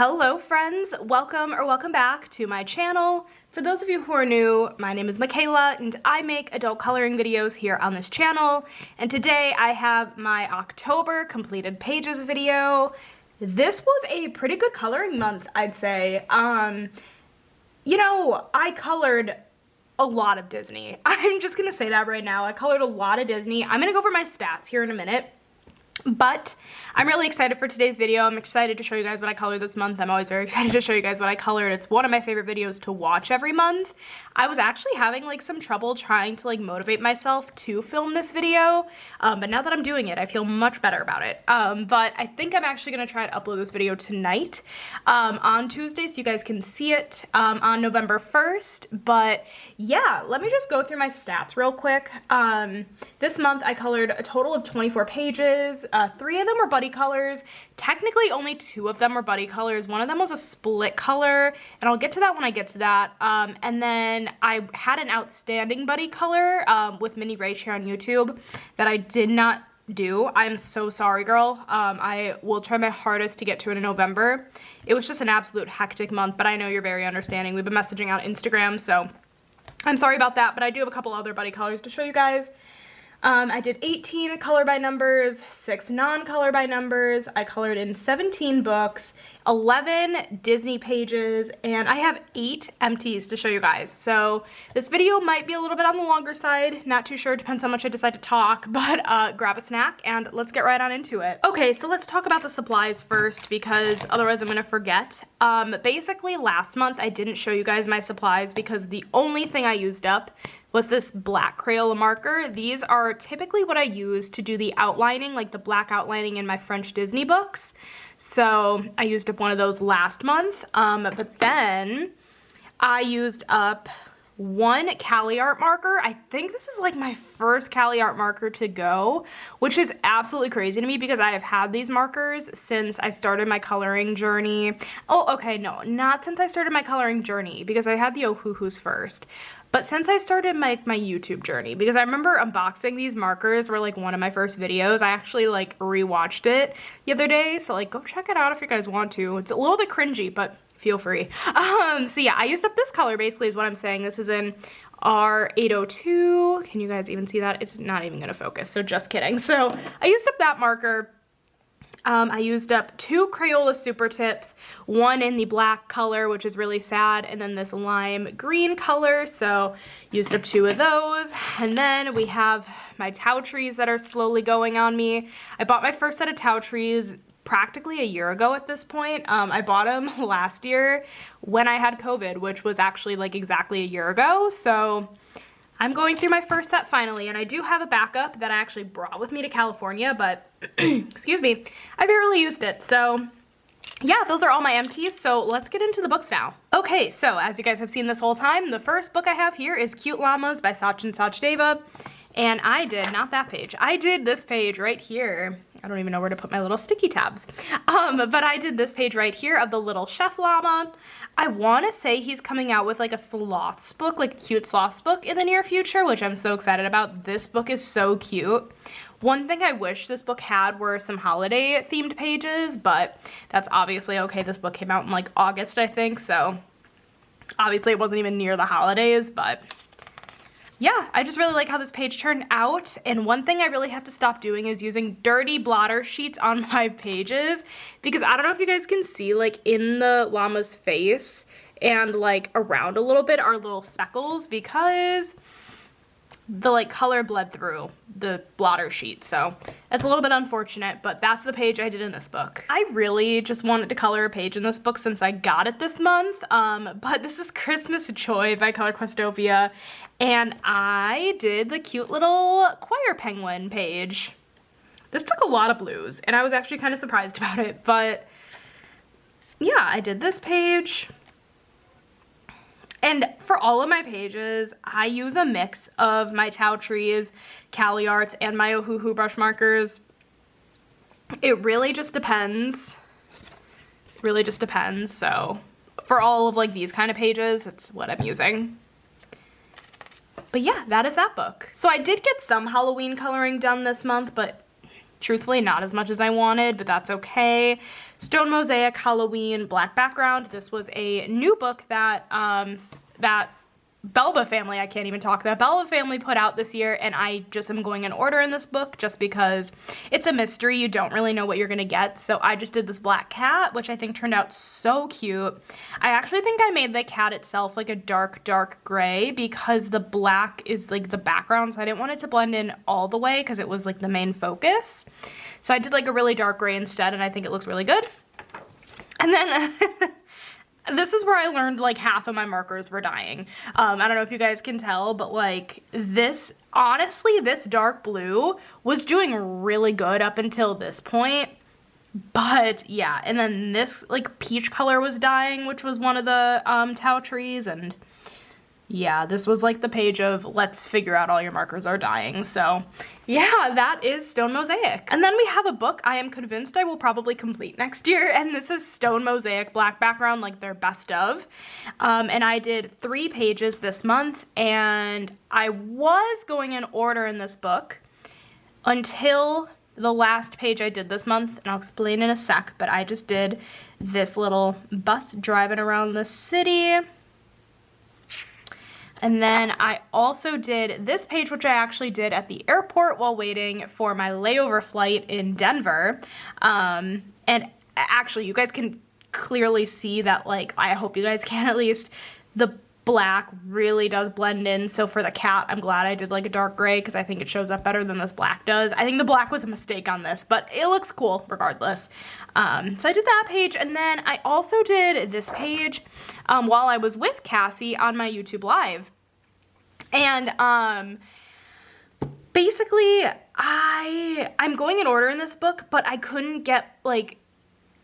Hello friends, welcome back to my channel. For those of you who are new, my name is Michaela and I make adult coloring videos here on this channel. And today I have my October completed pages video. This was a pretty good coloring month, I'd say. You know, I colored a lot of Disney. I'm just gonna say that right now. I colored a lot of Disney. I'm gonna go over my stats here in a minute. But I'm really excited for today's video. I'm excited to show you guys what I colored this month. I'm always very excited to show you guys what I colored. It's one of my favorite videos to watch every month. I was actually having like some trouble trying to like motivate myself to film this video, but now that I'm doing it, I feel much better about it. But I think I'm actually gonna try to upload this video tonight on Tuesday so you guys can see it on November 1st. But yeah, let me just go through my stats real quick. This month I colored a total of 24 pages. 3 of them were buddy colors. Technically only 2 of them were buddy colors. One of them was a split color, and I'll get to that when I get to that. And then I had an outstanding buddy color with Mini Rach here on YouTube that I did not do. I'm so sorry, girl. I will try my hardest to get to it in November. It was just an absolute hectic month, but I know you're very understanding. We've been messaging out Instagram, so I'm sorry about that, but I do have a couple other buddy colors to show you guys. I did 18 color by numbers, 6 non-color by numbers. I colored in 17 books, 11 Disney pages, and I have 8 empties to show you guys. So this video might be a little bit on the longer side, not too sure, depends how much I decide to talk, but grab a snack and let's get right on into it. Okay, so let's talk about the supplies first because otherwise I'm gonna forget. Basically last month I didn't show you guys my supplies because the only thing I used up was this black Crayola marker. These are typically what I use to do the outlining, like the black outlining in my French Disney books. So I used up one of those last month, but then I used up one Cali art marker. I think this is like my first Cali art marker to go, which is absolutely crazy to me because I have had these markers since I started my coloring journey. Oh, okay, no, not since I started my coloring journey because I had the Ohuhus first. But since I started my YouTube journey, because I remember unboxing these markers were like one of my first videos. I actually like rewatched it the other day, so like go check it out if you guys want to. It's a little bit cringy, but feel free. So yeah, I used up this color basically is what I'm saying. This is in R802. Can you guys even see that? It's not even gonna focus, so just kidding. So I used up that marker. I used up 2 Crayola Super Tips, one in the black color, which is really sad, and then this lime green color, so used up 2 of those. And then we have my Tau trees that are slowly going on me. I bought my first set of Tau trees practically a year ago at this point. I bought them last year when I had COVID, which was actually like exactly a year ago, so I'm going through my first set finally, and I do have a backup that I actually brought with me to California, but excuse me, I barely used it. So yeah, those are all my empties, so let's get into the books now. Okay, so as you guys have seen this whole time, the first book I have here is Cute Llamas by Sachin Sachdeva, and I did, not that page, I did this page right here. I don't even know where to put my little sticky tabs. But I did this page right here of the little chef llama. I want to say he's coming out with like a sloths book, like a cute sloths book in the near future, which I'm so excited about. This book is so cute. One thing I wish this book had were some holiday themed pages, but that's obviously okay. This book came out in like August, I think, so obviously it wasn't even near the holidays, but yeah, I just really like how this page turned out, and one thing I really have to stop doing is using dirty blotter sheets on my pages, because I don't know if you guys can see, like, in the llama's face and, like, around a little bit are little speckles, because the, like, color bled through the blotter sheet, so it's a little bit unfortunate, but that's the page I did in this book. I really just wanted to color a page in this book since I got it this month, but this is Christmas Joy by Color Questopia, and I did the cute little choir penguin page. This took a lot of blues, and I was actually kind of surprised about it, but yeah, I did this page. And for all of my pages, I use a mix of my Tau trees, Cali arts, and my Ohuhu brush markers. It really just depends. It really just depends. So for all of like these kind of pages, it's what I'm using. But yeah, that is that book. So I did get some Halloween coloring done this month, but Truthfully, not as much as I wanted, but that's okay. Stone Mosaic, Halloween, black background. This was a new book that Belva family, I can't even talk, that Belva family put out this year, and I just am going in order in this book just because it's a mystery. You don't really know what you're gonna get, so I just did this black cat, which I think turned out so cute. I actually think I made the cat itself like a dark gray because the black is like the background, so I didn't want it to blend in all the way because it was like the main focus. So I did like a really dark gray instead, and I think it looks really good. And then this is where I learned like half of my markers were dying. I don't know if you guys can tell, but like this, honestly, this dark blue was doing really good up until this point. But yeah, and then this like peach color was dying, which was one of the tau trees, and yeah, this was like the page of let's figure out all your markers are dying. So yeah, that is Stone Mosaic. And then we have a book I am convinced I will probably complete next year, and this is Stone Mosaic black background, like their best of. And I did 3 pages this month, and I was going in order in this book until the last page I did this month, and I'll explain in a sec, but I just did this little bus driving around the city. And then I also did this page, which I actually did at the airport while waiting for my layover flight in Denver. And actually, you guys can clearly see that, like, I hope you guys can at least, the black really does blend in. So for the cat, I'm glad I did like a dark gray because I think it shows up better than this black does. I think the black was a mistake on this, but it looks cool regardless. So I did that page, and then I also did this page while I was with Cassie on my YouTube live. And basically I'm going in order in this book, but I couldn't get like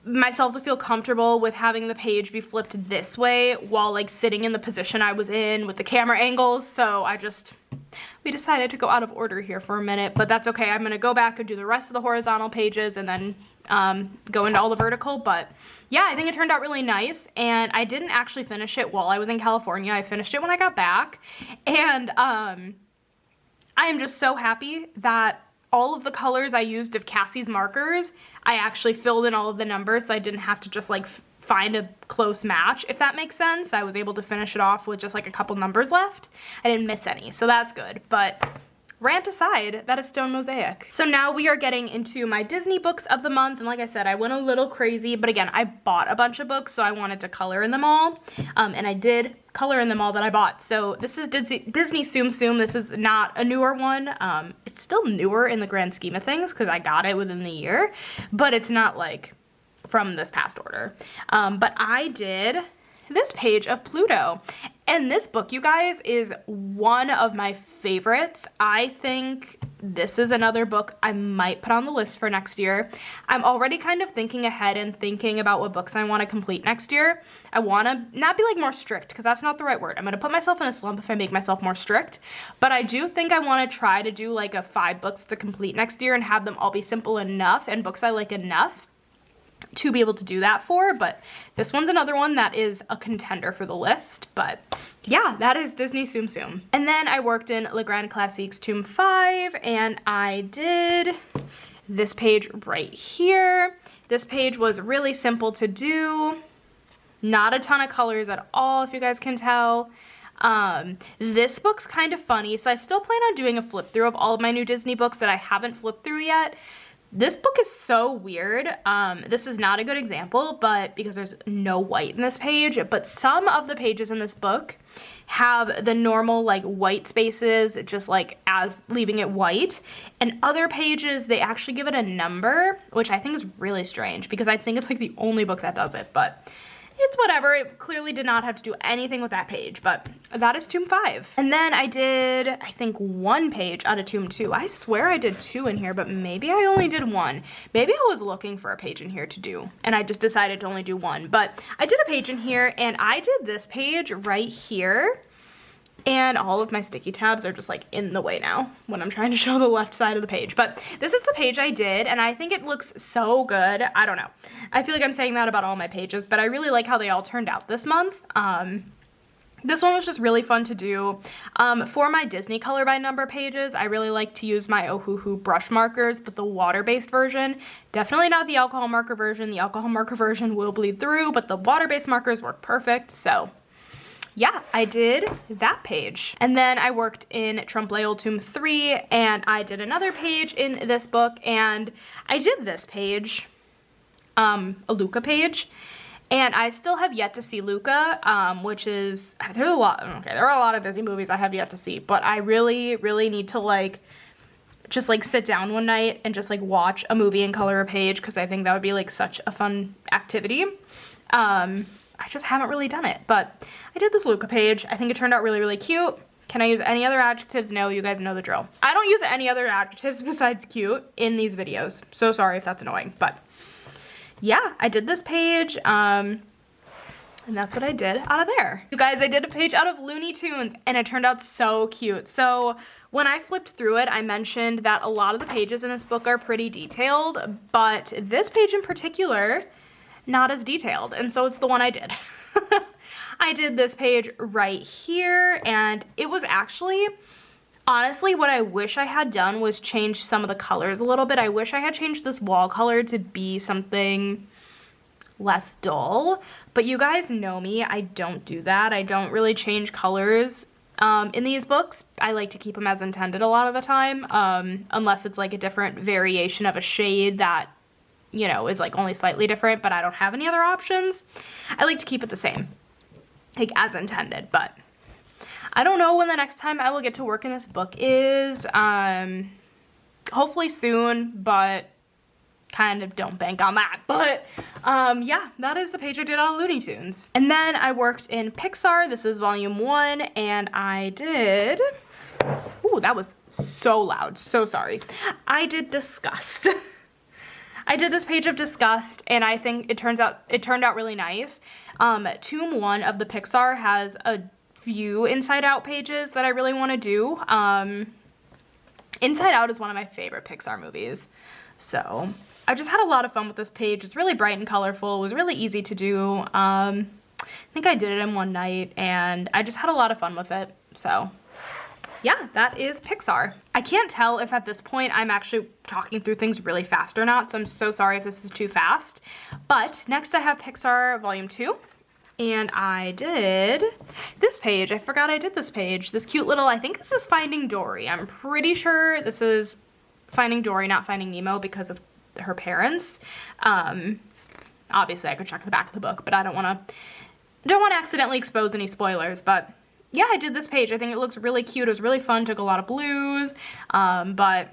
myself to feel comfortable with having the page be flipped this way while like sitting in the position I was in with the camera angles. So we decided to go out of order here for a minute, but that's okay. I'm gonna go back and do the rest of the horizontal pages and then go into all the vertical. But yeah, I think it turned out really nice, and I didn't actually finish it while I was in California. I finished it when I got back, and I am just so happy that all of the colors I used of Cassie's markers, I actually filled in all of the numbers, so I didn't have to just like find a close match, if that makes sense. I was able to finish it off with just like a couple numbers left. I didn't miss any, so that's good. But rant aside, that is Stone Mosaic. So now we are getting into my Disney books of the month, and like I said, I went a little crazy, but again, I bought a bunch of books, so I wanted to color in them all, and I did color in them all that I bought. So this is Disney Tsum Tsum. This is not a newer one. It's still newer in the grand scheme of things because I got it within the year, but it's not like from this past order. But I did this page of Pluto, and this book, you guys, is one of my favorites. I think this is another book I might put on the list for next year. I'm already kind of thinking ahead and thinking about what books I want to complete next year. I want to not be like more strict, because that's not the right word. I'm going to put myself in a slump if I make myself more strict, but I do think I want to try to do like a 5 books to complete next year and have them all be simple enough and books I like enough to be able to do that for. But this one's another one that is a contender for the list. But yeah, that is Disney Tsum Tsum. And then I worked in Le Grand Classiques Tome 5, and I did this page right here. This page was really simple to do. Not a ton of colors at all, if you guys can tell. This book's kind of funny, so I still plan on doing a flip through of all of my new Disney books that I haven't flipped through yet. This book is so weird. This is not a good example, but because there's no white in this page, but some of the pages in this book have the normal like white spaces, just like as leaving it white, and other pages they actually give it a number, which I think is really strange because I think it's like the only book that does it, but it's whatever. It clearly did not have to do anything with that page, but that is Tome 5. And then I did, I think, 1 page out of Tome 2. I swear I did 2 in here, but maybe I only did 1. Maybe I was looking for a page in here to do, and I just decided to only do 1. But I did a page in here, and I did this page right here. And all of my sticky tabs are just like in the way now when I'm trying to show the left side of the page. But this is the page I did, and I think it looks so good. I don't know. I feel like I'm saying that about all my pages, but I really like how they all turned out this month. This one was just really fun to do. For my Disney color by number pages, I really like to use my Ohuhu brush markers, but the water-based version, definitely not the alcohol marker version. The alcohol marker version will bleed through, but the water-based markers work perfect, so yeah, I did that page. And then I worked in Trompe l'oeil Tome 3, and I did another page in this book, and I did this page, a Luca page. And I still have yet to see Luca, which is, there are a lot of Disney movies I have yet to see, but I really, really need to like, just like sit down one night and just like watch a movie and color a page, because I think that would be like such a fun activity. I just haven't really done it, but I did this Luca page. I think it turned out really, really cute. Can I use any other adjectives? No, you guys know the drill. I don't use any other adjectives besides cute in these videos. So sorry if that's annoying, but yeah, I did this page, and that's what I did out of there. You guys, I did a page out of Looney Tunes, and it turned out so cute. So when I flipped through it, I mentioned that a lot of the pages in this book are pretty detailed, but this page in particular, not as detailed, and so it's the one I did. I did this page right here, and it was actually, honestly, what I wish I had done was change some of the colors a little bit. I wish I had changed this wall color to be something less dull, but you guys know me, I don't do that. I don't really change colors in these books. I like to keep them as intended a lot of the time, unless it's like a different variation of a shade that, you know, is like only slightly different, but I don't have any other options. I like to keep it the same, like as intended, but I don't know when the next time I will get to work in this book is. Hopefully soon, but kind of don't bank on that. But yeah, that is the page I did on Looney Tunes. And then I worked in Pixar. This is volume 1, and I did, ooh, that was so loud, so sorry. I did Disgust. I did this page of Disgust, and I think it turned out really nice. Tome 1 of the Pixar has a few Inside Out pages that I really want to do. Inside Out is one of my favorite Pixar movies, so I just had a lot of fun with this page. It's really bright and colorful. It was really easy to do. I think I did it in one night, and I just had a lot of fun with it, so yeah, that is Pixar. I can't tell if at this point I'm actually talking through things really fast or not, so I'm so sorry if this is too fast. But next I have Pixar Volume 2. And I did this page. I forgot I did this page. This cute little, I think this is Finding Dory. I'm pretty sure this is Finding Dory, not Finding Nemo, because of her parents. Obviously I could check the back of the book, but I don't want to accidentally expose any spoilers. But yeah, I did this page. I think it looks really cute. It was really fun. Took a lot of blues. But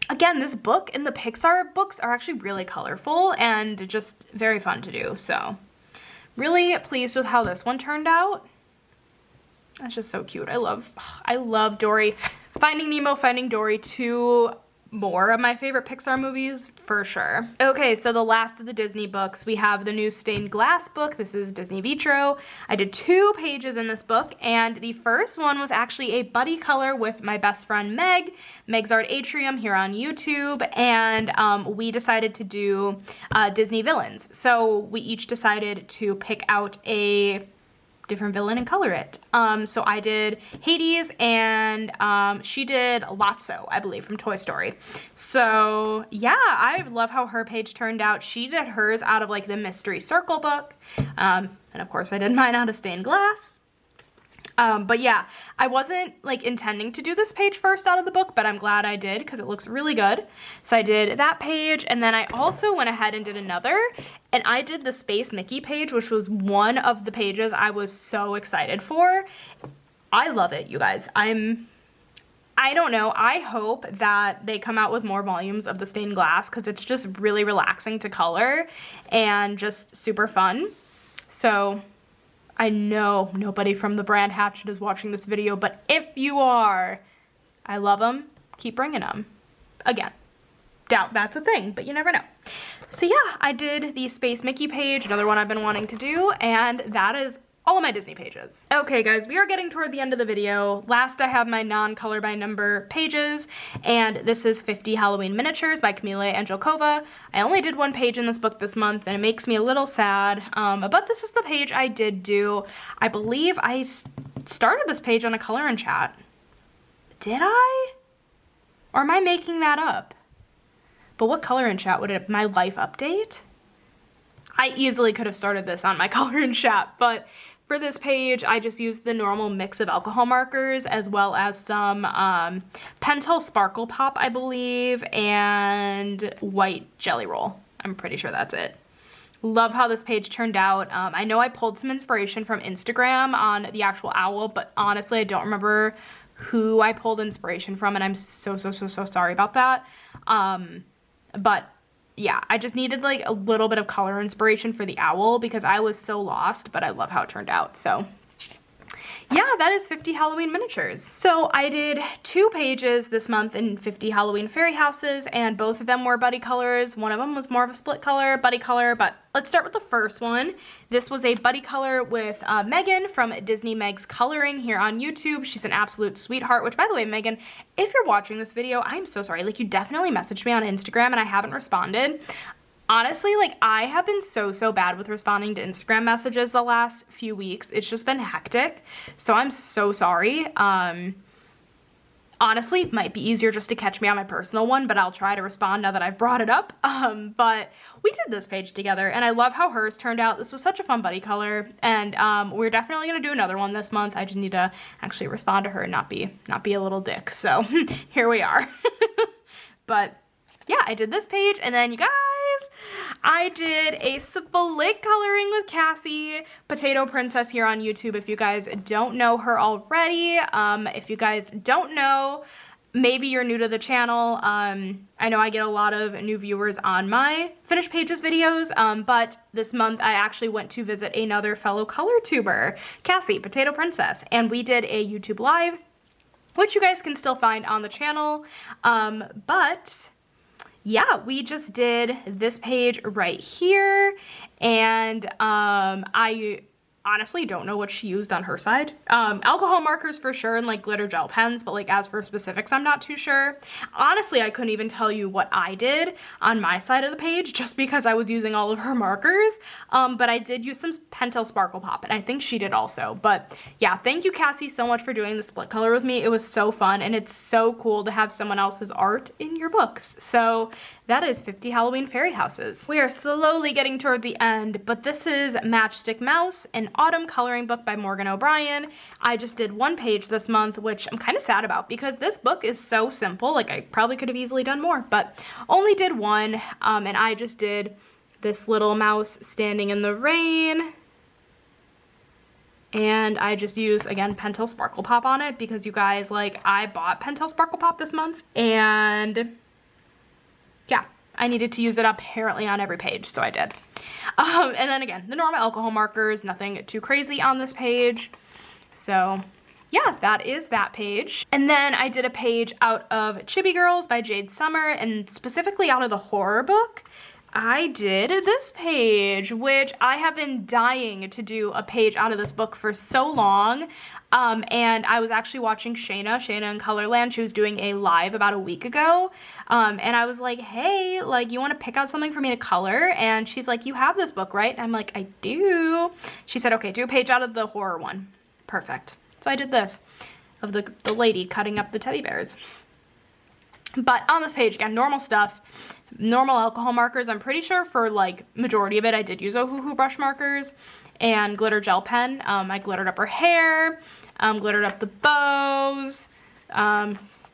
again, this book and the Pixar books are actually really colorful and just very fun to do. So really pleased with how this one turned out. That's just so cute. I love Dory. Finding Nemo, Finding Dory, 2 more of my favorite Pixar movies for sure. Okay, so the last of the Disney books, we have the new stained glass book. This is Disney Vitro. I did 2 pages in this book, and the first one was actually a buddy color with my best friend Meg, Meg's Art Atrium here on YouTube, and we decided to do Disney villains. So we each decided to pick out a different villain and color it. So I did Hades, and she did Lotso, I believe, from Toy Story. So yeah, I love how her page turned out. She did hers out of like the Mystery Circle book, and of course I did mine out of stained glass. But yeah, I wasn't like intending to do this page first out of the book, but I'm glad I did because it looks really good. So I did that page, and then I also went ahead and did another, and I did the Space Mickey page, which was one of the pages I was so excited for. I love it, you guys. I don't know, I hope that they come out with more volumes of the stained glass because it's just really relaxing to color and just super fun. So I know nobody from the brand Hatchet is watching this video, but if you are, I love them. Keep bringing them. Again, doubt that's a thing, but you never know. So yeah, I did the Space Mickey page, another one I've been wanting to do, and that is all of my Disney pages. Okay guys, we are getting toward the end of the video. Last I have my non-color by number pages, and this is 50 Halloween Miniatures by Camila Angelkova. I only did one page in this book this month, and it makes me a little sad, but this is the page I did do. I believe I started this page on a color and chat. Did I? Or am I making that up? But what color and chat would it, my life update? I easily could have started this on my color and chat, but for this page, I just used the normal mix of alcohol markers as well as some Pentel Sparkle Pop, I believe, and white Jelly Roll. I'm pretty sure that's it. Love how this page turned out. I know I pulled some inspiration from Instagram on the actual owl, but honestly, I don't remember who I pulled inspiration from, and I'm so sorry about that. But yeah, I just needed like a little bit of color inspiration for the owl because I was so lost, but I love how it turned out. So yeah, that is 50 Halloween Miniatures. So I did 2 pages this month in 50 Halloween Fairy Houses, and both of them were buddy colors. One of them was more of a split color, buddy color, but let's start with the first one. This was a buddy color with Megan from Disney Meg's Coloring here on YouTube. She's an absolute sweetheart, which by the way, Megan, if you're watching this video, I'm so sorry. Like, you definitely messaged me on Instagram and I haven't responded. Honestly, like, I have been so bad with responding to Instagram messages the last few weeks. It's just been hectic, so I'm so sorry. Honestly, it might be easier just to catch me on my personal one, but I'll try to respond now that I've brought it up. But we did this page together, and I love how hers turned out. This was such a fun buddy color, and we're definitely gonna do another one this month. I just need to actually respond to her and not be a little dick. So here we are. But yeah, I did this page, and then you guys, I did a split coloring with Cassie, Potato Princess here on YouTube, if you guys don't know her already. If you guys don't know, maybe you're new to the channel. I know I get a lot of new viewers on my finished pages videos, but this month I actually went to visit another fellow color tuber, Cassie, Potato Princess, and we did a YouTube live, which you guys can still find on the channel, but yeah, we just did this page right here, and I honestly don't know what she used on her side. Alcohol markers for sure, and like glitter gel pens, but like as for specifics, I'm not too sure. Honestly, I couldn't even tell you what I did on my side of the page just because I was using all of her markers. But I did use some Pentel Sparkle Pop, and I think she did also. But yeah, thank you, Cassie, so much for doing the split color with me. It was so fun, and it's so cool to have someone else's art in your books. So that is 50 Halloween Fairy Houses. We are slowly getting toward the end, but this is Matchstick Mouse, an autumn coloring book by Morgan O'Brien. I just did 1 page this month, which I'm kind of sad about because this book is so simple. Like, I probably could have easily done more, but only did 1, and I just did this little mouse standing in the rain. And I just used, again, Pentel Sparkle Pop on it because you guys, like, I bought Pentel Sparkle Pop this month, and yeah, I needed to use it apparently on every page, so I did. And then again, the normal alcohol markers, nothing too crazy on this page. So yeah, that is that page. And then I did a page out of Chibi Girls by Jade Summer, and specifically out of the horror book, I did this page, which I have been dying to do a page out of this book for so long. And I was actually watching Shayna in Colorland. She was doing a live about a week ago. And I was like, hey, like, you want to pick out something for me to color? And she's like, you have this book, right? And I'm like, I do. She said, okay, do a page out of the horror one. Perfect. So I did this, of the lady cutting up the teddy bears. But on this page, again, normal stuff, normal alcohol markers. I'm pretty sure for like majority of it, I did use Ohuhu brush markers and glitter gel pen. I glittered up her hair, glittered up the bows,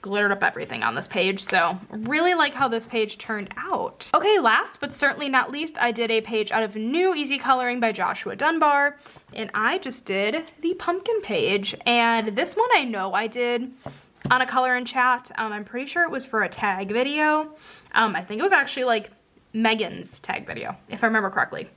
glittered up everything on this page. So really like how this page turned out. Okay, last but certainly not least, I did a page out of New Easy Coloring by Joshua Dunbar, and I just did the pumpkin page. And this one I know I did on a color and chat. I'm pretty sure it was for a tag video. I think it was actually like Megan's tag video, if I remember correctly.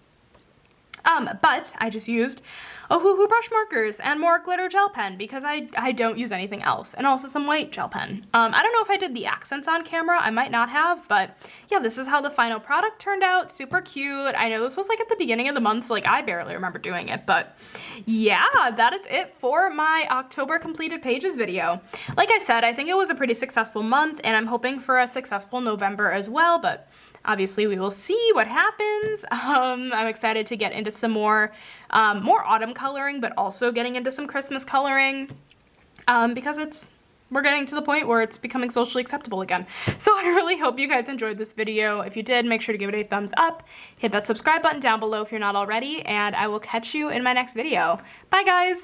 But I just used Ohuhu brush markers and more glitter gel pen because I don't use anything else, and also some white gel pen. I don't know if I did the accents on camera, I might not have, but yeah, this is how the final product turned out. Super cute. I know this was like at the beginning of the month, so like I barely remember doing it, but yeah, that is it for my October completed pages video. Like I said, I think it was a pretty successful month, and I'm hoping for a successful November as well, but obviously we will see what happens. I'm excited to get into some more autumn coloring, but also getting into some Christmas coloring because we're getting to the point where it's becoming socially acceptable again. So I really hope you guys enjoyed this video. If you did, make sure to give it a thumbs up, hit that subscribe button down below if you're not already, and I will catch you in my next video. Bye guys!